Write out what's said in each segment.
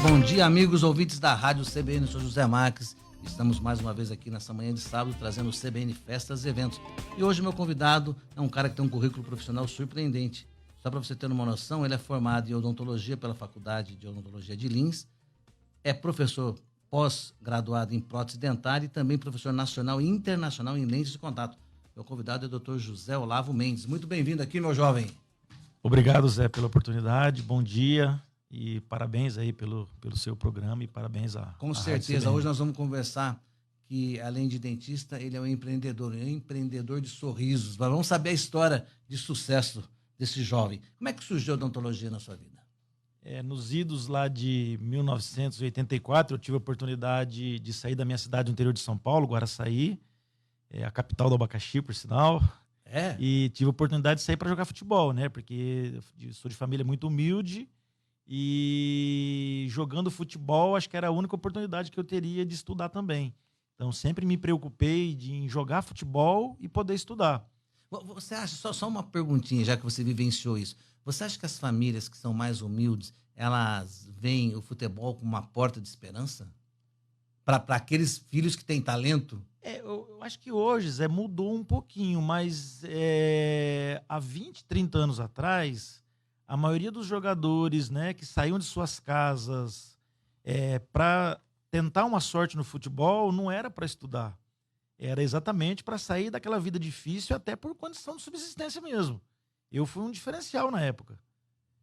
Bom dia, amigos ouvintes da Rádio CBN, eu sou José Marques. Estamos mais uma vez aqui nessa manhã de sábado trazendo o CBN Festas e Eventos. E hoje meu convidado é um cara que tem um currículo profissional surpreendente. Só para você ter uma noção, ele é formado em odontologia pela Faculdade de Odontologia de Lins, é professor pós-graduado em prótese dentária e também professor nacional e internacional em lentes de contato. Meu convidado é o Dr. José Olavo Mendes. Muito bem-vindo aqui, meu jovem. Obrigado, Zé, pela oportunidade. Bom dia e parabéns aí pelo seu programa e parabéns à Com à certeza. Rádio Hoje nós vamos conversar que, além de dentista, ele é um empreendedor de sorrisos. Mas vamos saber a história de sucesso desse jovem. Como é que surgiu a odontologia na sua vida? Nos idos lá de 1984, eu tive a oportunidade de sair da minha cidade do interior de São Paulo, Guaraçaí, a capital do abacaxi, por sinal. E tive a oportunidade de sair para jogar futebol, né? Porque eu sou de família muito humilde e jogando futebol acho que era a única oportunidade que eu teria de estudar também. Então sempre me preocupei em jogar futebol e poder estudar. Você acha, só uma perguntinha, já que você vivenciou isso, você acha que as famílias que são mais humildes, elas veem o futebol como uma porta de esperança? Para aqueles filhos que têm talento? Eu acho que hoje, Zé, mudou um pouquinho, mas há 20, 30 anos atrás, a maioria dos jogadores, né, que saíam de suas casas para tentar uma sorte no futebol não era para estudar. Era exatamente para sair daquela vida difícil, até por condição de subsistência mesmo. Eu fui um diferencial na época.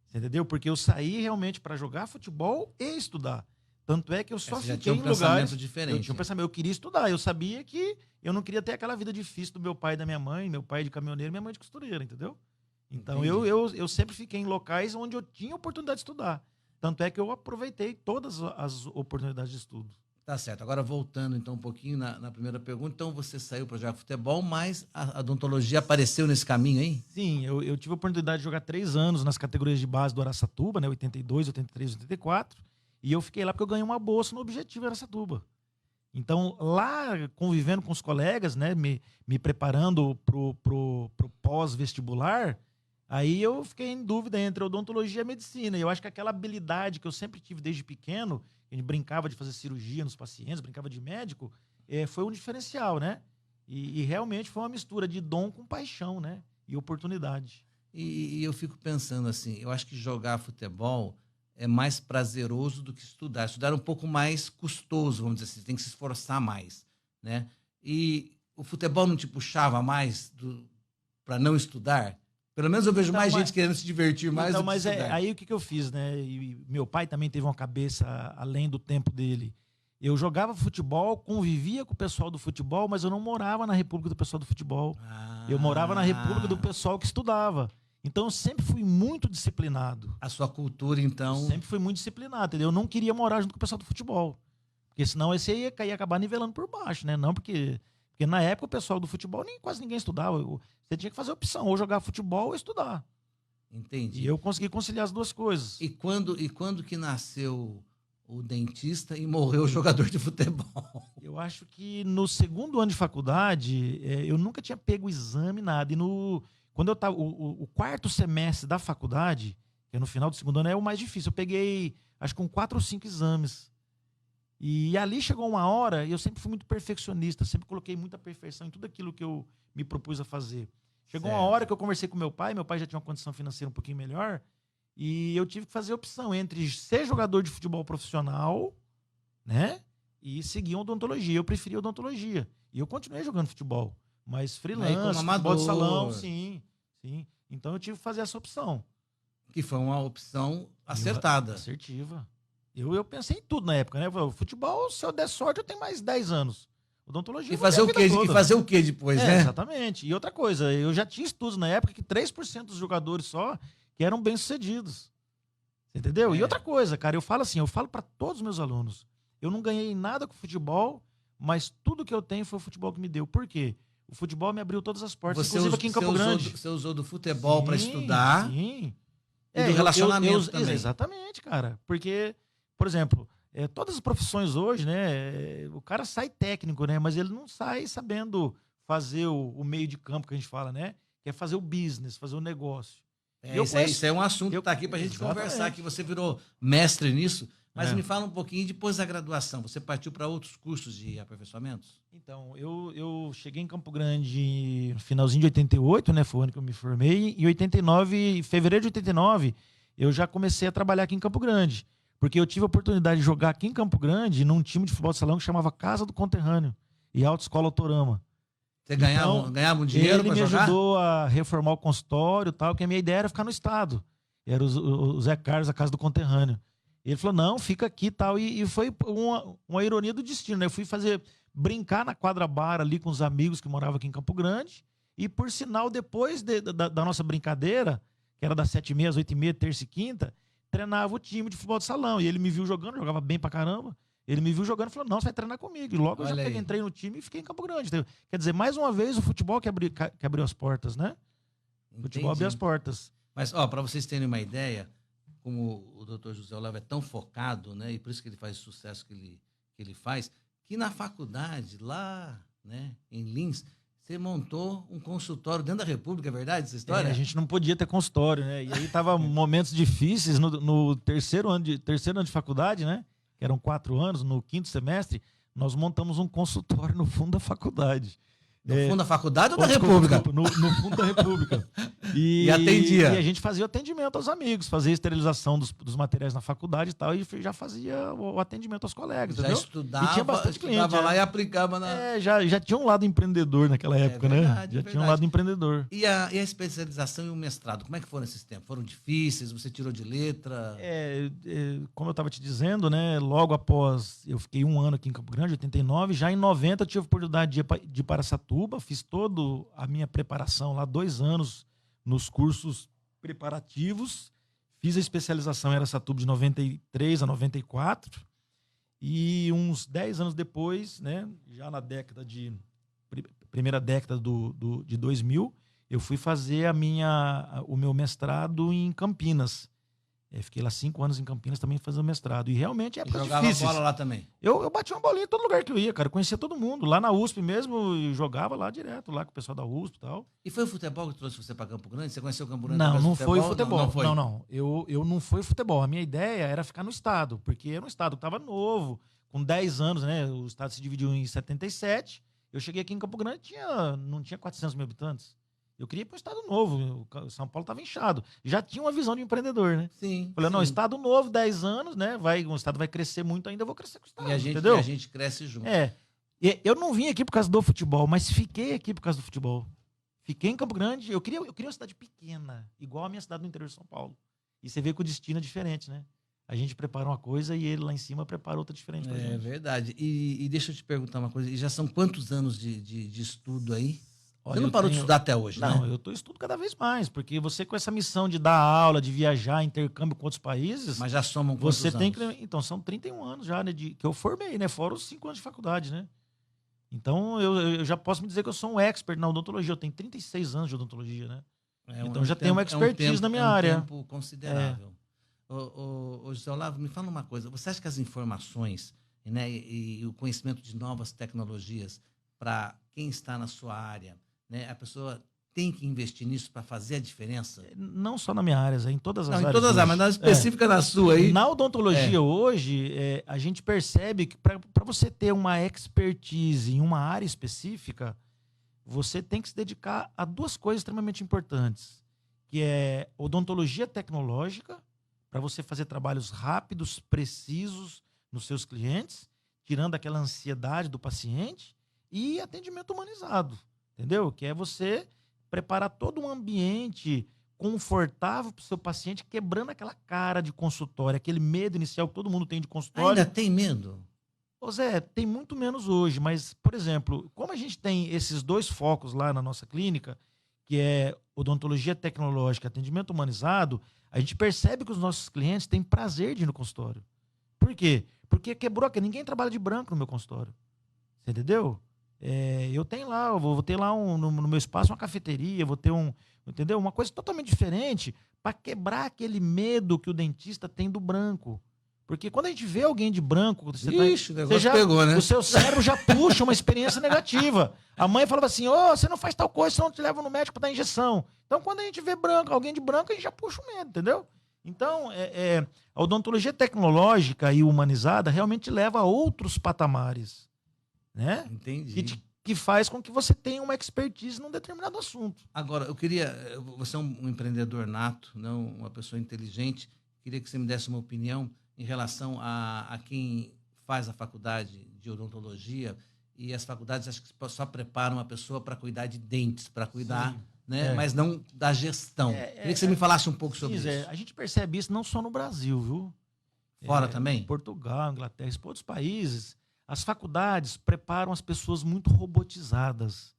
Você entendeu? Porque eu saí realmente para jogar futebol e estudar. Tanto é que eu só fiquei em lugares... diferente. Eu tinha um pensamento, eu queria estudar. Eu sabia que eu não queria ter aquela vida difícil do meu pai e da minha mãe, meu pai de caminhoneiro e minha mãe de costureira, entendeu? Então eu sempre fiquei em locais onde eu tinha oportunidade de estudar. Tanto é que eu aproveitei todas as oportunidades de estudo. Tá certo. Agora, voltando então um pouquinho na primeira pergunta, então você saiu para jogar futebol, mas a odontologia apareceu nesse caminho aí? Sim, eu tive a oportunidade de jogar 3 anos nas categorias de base do Araçatuba, né, 82, 83, 84, e eu fiquei lá porque eu ganhei uma bolsa no Objetivo Araçatuba. Então, lá, convivendo com os colegas, né, me preparando pro pós-vestibular, aí eu fiquei em dúvida entre odontologia e medicina. E eu acho que aquela habilidade que eu sempre tive desde pequeno, a gente brincava de fazer cirurgia nos pacientes, brincava de médico, foi um diferencial, né? E realmente foi uma mistura de dom com paixão, né? E oportunidade. E eu fico pensando assim, eu acho que jogar futebol é mais prazeroso do que estudar. Estudar é um pouco mais custoso, vamos dizer assim, tem que se esforçar mais, né? E o futebol não te puxava mais para não estudar? Pelo menos eu vejo mais gente querendo se divertir mais do que mas estudar. Aí o que eu fiz, né? E meu pai também teve uma cabeça além do tempo dele. Eu jogava futebol, convivia com o pessoal do futebol, mas eu não morava na República do pessoal do futebol. Eu morava na República do pessoal que estudava. Então eu sempre fui muito disciplinado. A sua cultura, então... Eu sempre fui muito disciplinado, entendeu? Eu não queria morar junto com o pessoal do futebol. Porque senão esse aí ia acabar nivelando por baixo, né? Não porque na época o pessoal do futebol quase ninguém estudava. Você tinha que fazer opção, ou jogar futebol ou estudar. Entendi. E eu consegui conciliar as duas coisas. E quando que nasceu o dentista e morreu o jogador de futebol? Eu acho que no segundo ano de faculdade, eu nunca tinha pego o exame, nada. E quando eu tava, o quarto semestre da faculdade, que é no final do segundo ano, é o mais difícil. Eu peguei, acho que 4 ou 5 exames. E ali chegou uma hora, e eu sempre fui muito perfeccionista, sempre coloquei muita perfeição em tudo aquilo que eu me propus a fazer. Chegou uma hora que eu conversei com meu pai já tinha uma condição financeira um pouquinho melhor, e eu tive que fazer a opção entre ser jogador de futebol profissional, né, e seguir a odontologia. Eu preferi a odontologia. E eu continuei jogando futebol, mas freelance, futebol de salão, sim. Então eu tive que fazer essa opção. Que foi uma opção acertada. Assertiva. Eu pensei em tudo na época, né? O futebol, se eu der sorte, eu tenho mais 10 anos. Odontologia. E fazer o quê? E fazer o quê depois, né? Exatamente. E outra coisa, eu já tinha estudos na época que 3% dos jogadores só que eram bem-sucedidos. Você entendeu? E outra coisa, cara, eu falo para todos os meus alunos, eu não ganhei nada com futebol, mas tudo que eu tenho foi o futebol que me deu. Por quê? O futebol me abriu todas as portas, inclusive aqui em Campo Grande. Você usou do futebol para estudar. Sim. E do relacionamento também. Exatamente, cara. Porque, por exemplo, todas as profissões hoje, né? O cara sai técnico, né? Mas ele não sai sabendo fazer o meio de campo que a gente fala, né? Que é fazer o business, fazer o negócio. Isso é um assunto que tá aqui pra gente conversar, que você virou mestre nisso. Mas me fala um pouquinho depois da graduação. Você partiu para outros cursos de aperfeiçoamentos? Então, eu cheguei em Campo Grande no finalzinho de 88, né? Foi o ano que eu me formei. Em 89, em fevereiro de 89, eu já comecei a trabalhar aqui em Campo Grande. Porque eu tive a oportunidade de jogar aqui em Campo Grande num time de futebol de salão que chamava Casa do Conterrâneo e Autoescola Autorama. Você ganhava um dinheiro para jogar? Ele me ajudou a reformar o consultório e tal, que a minha ideia era ficar no estado. Era o Zé Carlos, a Casa do Conterrâneo. Ele falou, não, fica aqui e tal. E foi uma ironia do destino, né? Eu fui brincar na quadra bar ali com os amigos que moravam aqui em Campo Grande. E, por sinal, depois da nossa brincadeira, que era das 7h30 às 8h30, terça e quinta, treinava o time de futebol de salão. E ele me viu jogando, jogava bem pra caramba. Ele me viu jogando e falou, não, você vai treinar comigo. E logo eu já entrei no time e fiquei em Campo Grande. Quer dizer, mais uma vez, o futebol que abriu as portas, né? O futebol abriu as portas. Mas, ó, para vocês terem uma ideia, como o Dr. José Olavo é tão focado, né? E por isso que ele faz o sucesso que ele faz, que na faculdade, lá, né, em Lins, você montou um consultório dentro da República, é verdade essa história? A gente não podia ter consultório, né? E aí tava momentos difíceis no terceiro ano de faculdade, né? Que eram 4 anos, no 5º semestre, nós montamos um consultório no fundo da faculdade. No fundo da faculdade ou da República? No fundo da República. E atendia. E a gente fazia o atendimento aos amigos, fazia a esterilização dos materiais na faculdade e tal, e já fazia o atendimento aos colegas, já entendeu? Estudava, e tinha bastante cliente. Lá e aplicava na... Já tinha um lado empreendedor naquela época, verdade, né? Já tinha um lado empreendedor. E a especialização e o mestrado, como é que foram esses tempos? Foram difíceis? Você tirou de letra? Como eu estava te dizendo, né? Logo após, eu fiquei 1 ano aqui em Campo Grande, 89, já em 90 eu tive a oportunidade de ir para Araçatuba, fiz toda a minha preparação lá, 2 anos nos cursos preparativos, fiz a especialização em Araçatuba de 93 a 94, e uns 10 anos depois, né, já na primeira década de 2000, eu fui fazer o meu mestrado em Campinas. Fiquei lá 5 anos em Campinas também fazendo mestrado. E realmente é difícil. Jogava bola lá também? Eu bati uma bolinha em todo lugar que eu ia, cara. Eu conhecia todo mundo. Lá na USP mesmo, eu jogava lá direto, lá com o pessoal da USP e tal. E foi o futebol que trouxe você para Campo Grande? Você conheceu o Campo Grande? Não foi o futebol. Não foi. Não. Eu não fui futebol. A minha ideia era ficar no estado, porque era um estado que estava novo, com 10 anos, né? O estado se dividiu em 77. Eu cheguei aqui em Campo Grande, não tinha 400 mil habitantes. Eu queria ir para um estado novo. O São Paulo estava inchado. Já tinha uma visão de empreendedor, né? Sim. Falei, não, estado novo, 10 anos, né? O estado vai crescer muito ainda, eu vou crescer com o estado. Entendeu? E a gente cresce junto. Eu não vim aqui por causa do futebol, mas fiquei aqui por causa do futebol. Fiquei em Campo Grande. Eu queria uma cidade pequena, igual a minha cidade no interior de São Paulo. E você vê que o destino é diferente, né? A gente prepara uma coisa e ele lá em cima prepara outra diferente pra gente. É verdade. E deixa eu te perguntar uma coisa. E já são quantos anos de estudo aí? Você não parou de estudar até hoje, né? Não, eu estudo cada vez mais, porque você com essa missão de dar aula, de viajar, intercâmbio com outros países... Mas já somam quantos você tem anos? Então, são 31 anos já, né, que eu formei, né? Fora os 5 anos de faculdade, né? Então, eu já posso me dizer que eu sou um expert na odontologia. Eu tenho 36 anos de odontologia, né? Então, já tenho uma expertise na minha área. É um tempo considerável. Ô, José Olavo, me fala uma coisa. Você acha que as informações, né, e o conhecimento de novas tecnologias para quem está na sua área, né, a pessoa tem que investir nisso para fazer a diferença? Não só na minha área, em todas as áreas. Em todas as áreas, mas na específica na sua aí. Na odontologia hoje, a gente percebe que para você ter uma expertise em uma área específica, você tem que se dedicar a 2 coisas extremamente importantes, que é odontologia tecnológica, para você fazer trabalhos rápidos, precisos nos seus clientes, tirando aquela ansiedade do paciente, e atendimento humanizado. Entendeu? Que é você preparar todo um ambiente confortável para o seu paciente, quebrando aquela cara de consultório, aquele medo inicial que todo mundo tem de consultório. Ainda tem medo? Ô Zé, tem muito menos hoje, mas, por exemplo, como a gente tem esses 2 focos lá na nossa clínica, que é odontologia tecnológica e atendimento humanizado, a gente percebe que os nossos clientes têm prazer de ir no consultório. Por quê? Porque quebrou, que ninguém trabalha de branco no meu consultório. Você entendeu? Eu tenho lá, eu vou ter lá no meu espaço uma cafeteria, vou ter entendeu? Uma coisa totalmente diferente para quebrar aquele medo que o dentista tem do branco. Porque quando a gente vê alguém de branco, pegou, né? O seu cérebro já puxa uma experiência negativa. A mãe falava assim, você não faz tal coisa, senão eu te levo no médico para dar injeção. Então, quando a gente vê alguém de branco, a gente já puxa o medo, entendeu? Então, a odontologia tecnológica e humanizada realmente leva a outros patamares, né? Entendi. Que faz com que você tenha uma expertise num determinado assunto. Agora, você é um empreendedor nato, não uma pessoa inteligente, queria que você me desse uma opinião em relação a quem faz a faculdade de odontologia, e as faculdades acho que só preparam a pessoa para cuidar de dentes, para cuidar, Sim, né? Mas não da gestão. Queria que você me falasse um pouco sobre isso. A gente percebe isso não só no Brasil, viu? Fora também? Portugal, Inglaterra, em outros países, as faculdades preparam as pessoas muito robotizadas.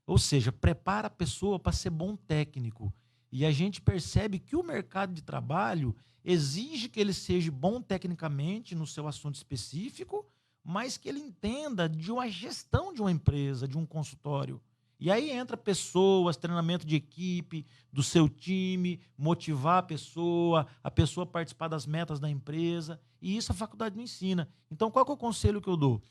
Ou seja, prepara a pessoa para ser bom técnico. E a gente percebe que o mercado de trabalho exige que ele seja bom tecnicamente no seu assunto específico, mas que ele entenda de uma gestão de uma empresa, de um consultório. E aí entra pessoas, treinamento de equipe, do seu time, motivar a pessoa participar das metas da empresa. E isso a faculdade não ensina. Então, qual que é o conselho que eu dou?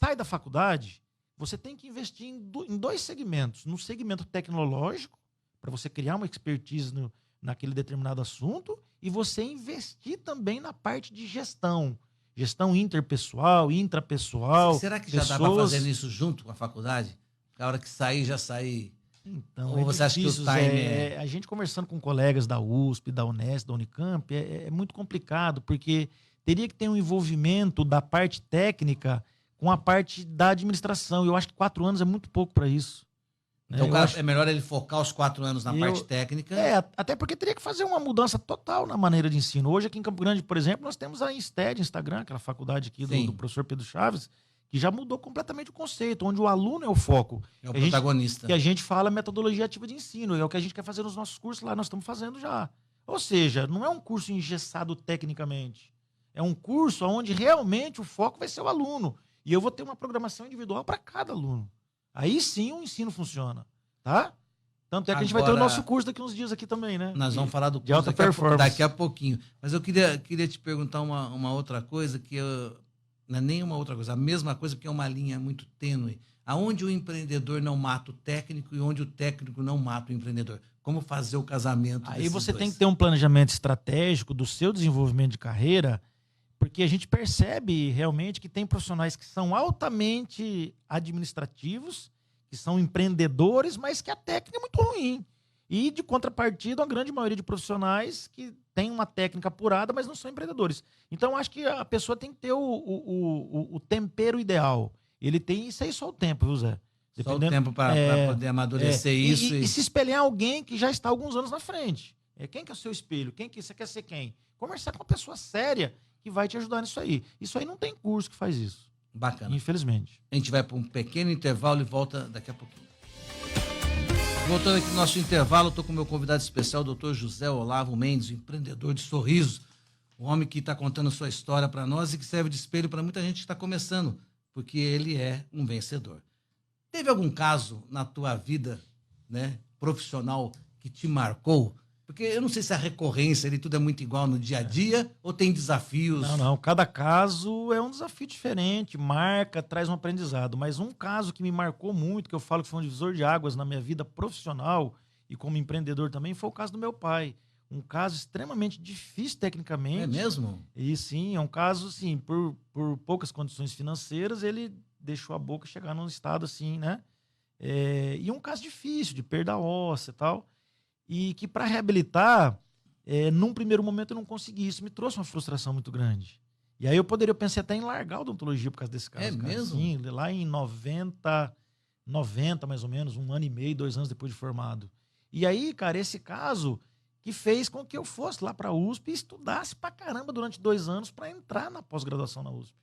Sai da faculdade, você tem que investir em dois segmentos. No segmento tecnológico, para você criar uma expertise naquele determinado assunto, e você investir também na parte de gestão. Gestão interpessoal, intrapessoal. Será que já dá para fazer isso junto com a faculdade? A hora que sair, já sair. Então, ou você acha que o time a gente conversando com colegas da USP, da Unesp, da Unicamp, é muito complicado, porque teria que ter um envolvimento da parte técnica com a parte da administração. Eu acho que 4 anos é muito pouco para isso. Então, é melhor ele focar os 4 anos na parte técnica. Até porque teria que fazer uma mudança total na maneira de ensino. Hoje, aqui em Campo Grande, por exemplo, nós temos a Insted, Instagram, aquela faculdade aqui do professor Pedro Chaves, que já mudou completamente o conceito, onde o aluno é o foco. É o protagonista. Que a gente fala metodologia ativa de ensino, é o que a gente quer fazer nos nossos cursos lá, nós estamos fazendo já. Ou seja, não é um curso engessado tecnicamente. É um curso onde realmente o foco vai ser o aluno. E eu vou ter uma programação individual para cada aluno. Aí sim o ensino funciona, tá? Tanto é que a gente vai ter o nosso curso daqui uns dias aqui também, né? Nós vamos falar do curso de alta performance daqui a pouquinho. Mas eu queria te perguntar uma outra coisa não é nenhuma outra coisa, a mesma coisa, porque é uma linha muito tênue. Aonde o empreendedor não mata o técnico e onde o técnico não mata o empreendedor. Como fazer o casamento Aí você tem que ter um planejamento estratégico do seu desenvolvimento de carreira, porque a gente percebe realmente que tem profissionais que são altamente administrativos, que são empreendedores, mas que a técnica é muito ruim. E, de contrapartida, a grande maioria de profissionais que tem uma técnica apurada, mas não são empreendedores. Então, acho que a pessoa tem que ter o tempero ideal. Ele tem isso aí, só o tempo, viu, Zé? Só o tempo para poder amadurecer isso. E se espelhar em alguém que já está há alguns anos na frente. Quem que é o seu espelho? Quem que você quer ser quem? Conversar com uma pessoa séria que vai te ajudar nisso aí. Isso aí não tem curso que faz isso. Bacana. Infelizmente. A gente vai para um pequeno intervalo e volta daqui a pouquinho. Voltando aqui no nosso intervalo, estou com o meu convidado especial, o doutor José Olavo Mendes, empreendedor de sorriso. Um homem que está contando sua história para nós e que serve de espelho para muita gente que está começando, porque ele é um vencedor. Teve algum caso na tua vida, né, profissional que te marcou? Porque eu não sei se a recorrência ali tudo é muito igual no dia a dia ou tem desafios. Não. Cada caso é um desafio diferente, marca, traz um aprendizado. Mas um caso que me marcou muito, que eu falo que foi um divisor de águas na minha vida profissional e como empreendedor também, foi o caso do meu pai. Um caso extremamente difícil tecnicamente. É mesmo? E sim, é um caso, assim, por poucas condições financeiras, ele deixou a boca chegar num estado assim, né? E um caso difícil, de perda óssea e tal. E que para reabilitar, num primeiro momento eu não consegui. Isso me trouxe uma frustração muito grande. E aí eu pensei até em largar a odontologia por causa desse caso. É mesmo? Sim, lá em 90 mais ou menos, 1 ano e meio, 2 anos depois de formado. E aí, cara, esse caso que fez com que eu fosse lá para a USP e estudasse pra caramba durante 2 anos para entrar na pós-graduação na USP.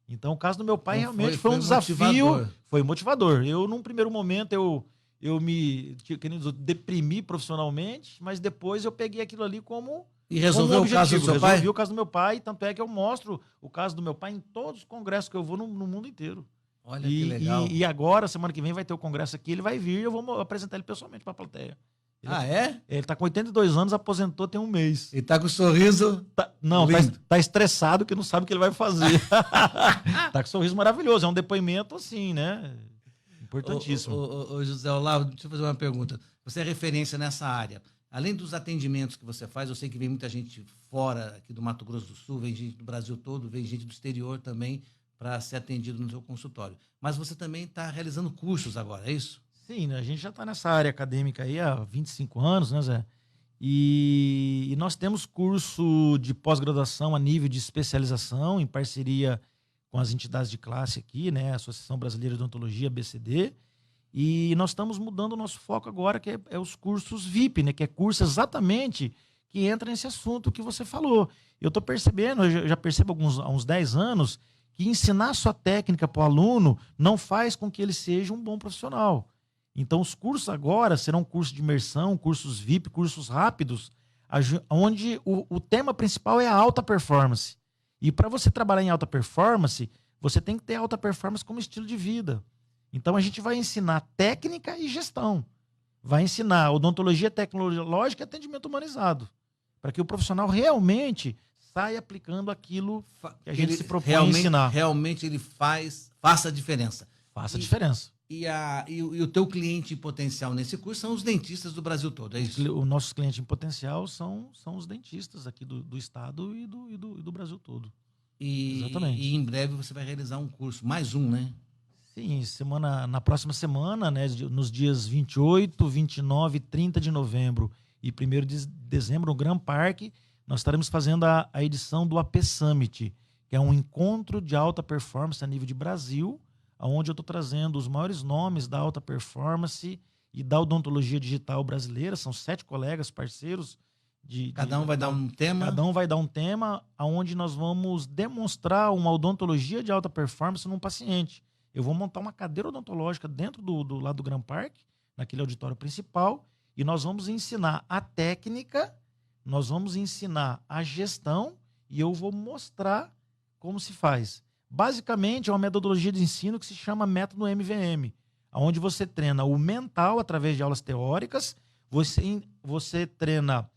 Então o caso do meu pai realmente foi um desafio. Motivador. Foi motivador. Eu, num primeiro momento, eu me deprimi profissionalmente, mas depois eu peguei aquilo ali como E resolveu o caso do seu pai? Resolvi o caso do meu pai, tanto é que eu mostro o caso do meu pai em todos os congressos que eu vou no mundo inteiro. Olha que legal. E agora, semana que vem, vai ter o congresso aqui, ele vai vir e eu vou apresentar ele pessoalmente para a plateia. Ele tá com 82 anos, aposentou tem 1 mês. Ele tá com um sorriso tá estressado que não sabe o que ele vai fazer. Tá com um sorriso maravilhoso, é um depoimento assim, né? Importantíssimo. Ô, José Olavo, deixa eu fazer uma pergunta. Você é referência nessa área. além dos atendimentos que você faz, eu sei que vem muita gente fora aqui do Mato Grosso do Sul, vem gente do Brasil todo, vem gente do exterior também para ser atendido no seu consultório. Mas você também está realizando cursos agora, é isso? Sim, né? A gente já está nessa área acadêmica aí há 25 anos, né, Zé? E nós temos curso de pós-graduação a nível de especialização, em parceria com as entidades de classe aqui, né? A Associação Brasileira de Odontologia, ABCD. E nós estamos mudando o nosso foco agora, que é os cursos VIP, né? Que é curso exatamente que entra nesse assunto que você falou. Eu estou percebendo, eu já percebo há uns 10 anos, que ensinar sua técnica para o aluno não faz com que ele seja um bom profissional. Então, os cursos agora serão cursos de imersão, cursos VIP, cursos rápidos, onde o tema principal é a alta performance. E para você trabalhar em alta performance, você tem que ter alta performance como estilo de vida. Então, a gente vai ensinar técnica e gestão. Vai ensinar odontologia tecnológica e atendimento humanizado. Para que o profissional realmente saia aplicando aquilo que a gente se propõe a ensinar. Realmente ele faça a diferença. Faça a diferença. E o teu cliente potencial nesse curso são os dentistas do Brasil todo, é isso? O nosso cliente em potencial são os dentistas aqui do estado e do Brasil todo. Exatamente. E em breve você vai realizar um curso, mais um, né? Sim, na próxima semana, né, nos dias 28, 29 e 30 de novembro e 1º de dezembro, no Grand Park, nós estaremos fazendo a edição do AP Summit, que é um encontro de alta performance a nível de Brasil, onde eu estou trazendo os maiores nomes da alta performance e da odontologia digital brasileira. São 7 colegas, parceiros. Cada um vai dar um tema? Cada um vai dar um tema, onde nós vamos demonstrar uma odontologia de alta performance num paciente. Eu vou montar uma cadeira odontológica dentro do lado do Grand Park, naquele auditório principal, e nós vamos ensinar a técnica, nós vamos ensinar a gestão, e eu vou mostrar como se faz. Basicamente, é uma metodologia de ensino que se chama método MVM, onde você treina o mental através de aulas teóricas, você treina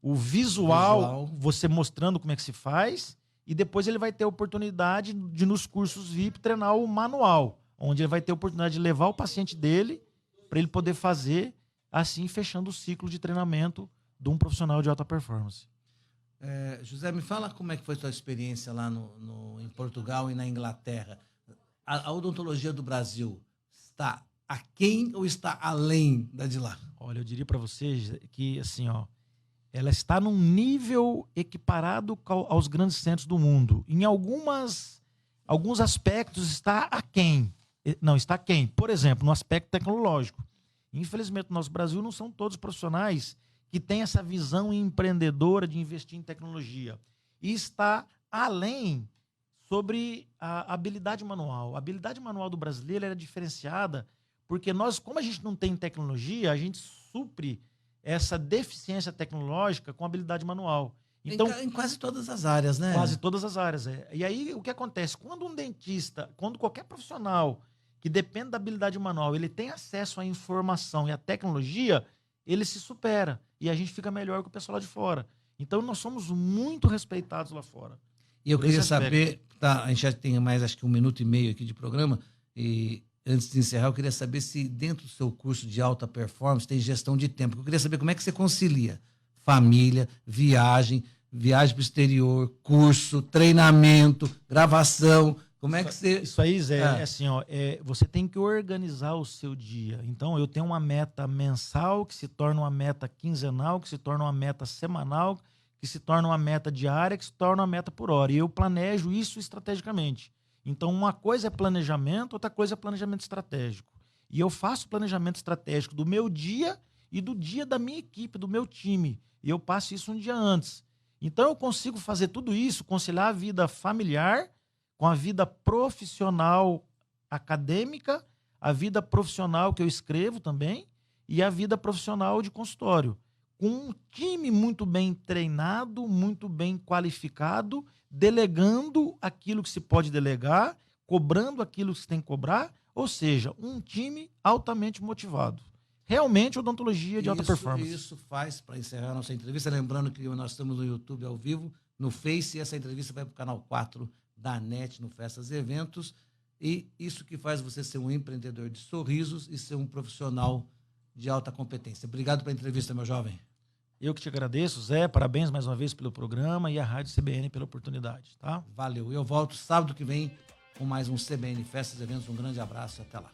o visual, você mostrando como é que se faz, e depois ele vai ter a oportunidade de, nos cursos VIP, treinar o manual, onde ele vai ter a oportunidade de levar o paciente dele para ele poder fazer, assim, fechando o ciclo de treinamento de um profissional de alta performance. José, me fala como é que foi a sua experiência lá em Portugal e na Inglaterra. A odontologia do Brasil está aquém ou está além da de lá? Olha, eu diria para vocês que, assim, ela está num nível equiparado aos grandes centros do mundo. Em alguns aspectos está aquém. Não, está aquém. Por exemplo, no aspecto tecnológico. Infelizmente, no nosso Brasil não são todos profissionais que tem essa visão empreendedora de investir em tecnologia. E está além sobre a habilidade manual. A habilidade manual do brasileiro é diferenciada porque nós, como a gente não tem tecnologia, a gente supre essa deficiência tecnológica com habilidade manual. Então, em quase todas as áreas, né? Quase todas as áreas, E aí, o que acontece? Quando um dentista, quando qualquer profissional que depende da habilidade manual, ele tem acesso à informação e à tecnologia, ele se supera. E a gente fica melhor que o pessoal lá de fora. Então, nós somos muito respeitados lá fora. E eu queria saber, a gente já tem mais, acho que 1 minuto e meio aqui de programa, e antes de encerrar, eu queria saber se dentro do seu curso de alta performance tem gestão de tempo. Eu queria saber como é que você concilia família, viagem para o exterior, curso, treinamento, gravação. Como é que você... Isso aí, Zé, é assim, você tem que organizar o seu dia. Então, eu tenho uma meta mensal, que se torna uma meta quinzenal, que se torna uma meta semanal, que se torna uma meta diária, que se torna uma meta por hora. E eu planejo isso estrategicamente. Então, uma coisa é planejamento, outra coisa é planejamento estratégico. E eu faço planejamento estratégico do meu dia e do dia da minha equipe, do meu time. E eu passo isso um dia antes. Então, eu consigo fazer tudo isso, conciliar a vida familiar com a vida profissional acadêmica, a vida profissional que eu escrevo também e a vida profissional de consultório. Com um time muito bem treinado, muito bem qualificado, delegando aquilo que se pode delegar, cobrando aquilo que se tem que cobrar, ou seja, um time altamente motivado. Realmente odontologia de alta performance. Isso faz, para encerrar a nossa entrevista, lembrando que nós estamos no YouTube ao vivo, no Face, e essa entrevista vai para o canal 4 da NET, no Festas e Eventos, e isso que faz você ser um empreendedor de sorrisos e ser um profissional de alta competência. Obrigado pela entrevista, meu jovem. Eu que te agradeço, Zé. Parabéns mais uma vez pelo programa e a Rádio CBN pela oportunidade, tá? Valeu. Eu volto sábado que vem com mais um CBN Festas e Eventos. Um grande abraço e até lá.